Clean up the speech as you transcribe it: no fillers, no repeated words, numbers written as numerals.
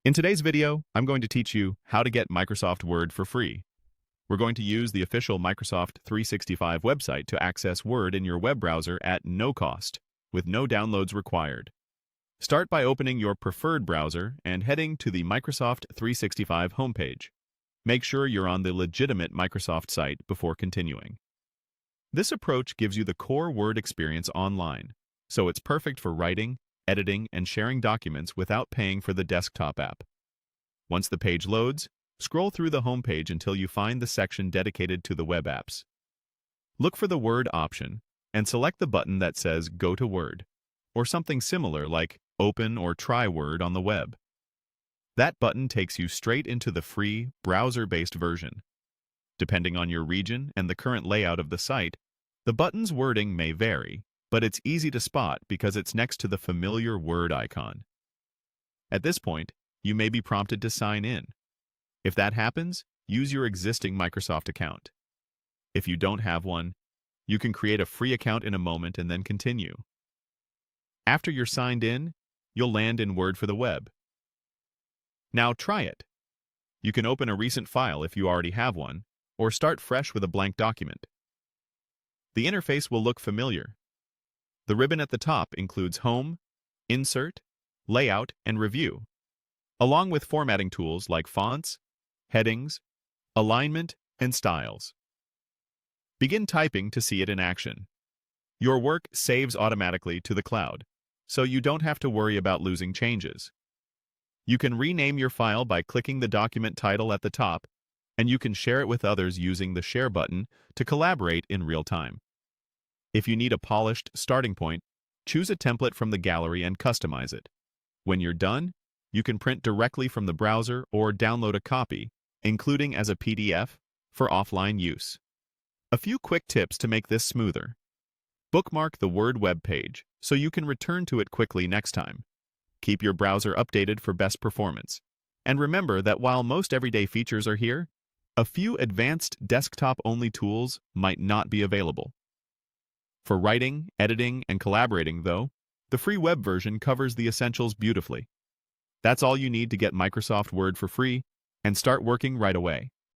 In today's video, I'm going to teach you how to get Microsoft Word for free. We're going to use the official Microsoft 365 website to access Word in your web browser at no cost, with no downloads required. Start by opening your preferred browser and heading to the Microsoft 365 homepage. Make sure you're on the legitimate Microsoft site before continuing. This approach gives you the core Word experience online, so it's perfect for writing, editing, and sharing documents without paying for the desktop app. Once the page loads, scroll through the home page until you find the section dedicated to the web apps. Look for the Word option and select the button that says Go to Word, or something similar like Open or Try Word on the web. That button takes you straight into the free, browser-based version. Depending on your region and the current layout of the site, the button's wording may vary, but it's easy to spot because it's next to the familiar Word icon. At this point, you may be prompted to sign in. If that happens, use your existing Microsoft account. If you don't have one, you can create a free account in a moment and then continue. After you're signed in, you'll land in Word for the web. Now try it. You can open a recent file if you already have one, or start fresh with a blank document. The interface will look familiar. The ribbon at the top includes Home, Insert, Layout, and Review, along with formatting tools like fonts, headings, alignment, and styles. Begin typing to see it in action. Your work saves automatically to the cloud, so you don't have to worry about losing changes. You can rename your file by clicking the document title at the top, and you can share it with others using the Share button to collaborate in real time. If you need a polished starting point, choose a template from the gallery and customize it. When you're done, you can print directly from the browser or download a copy, including as a PDF, for offline use. A few quick tips to make this smoother. Bookmark the Word web page so you can return to it quickly next time. Keep your browser updated for best performance. And remember that while most everyday features are here, a few advanced desktop-only tools might not be available. For writing, editing, and collaborating, though, the free web version covers the essentials beautifully. That's all you need to get Microsoft Word for free and start working right away.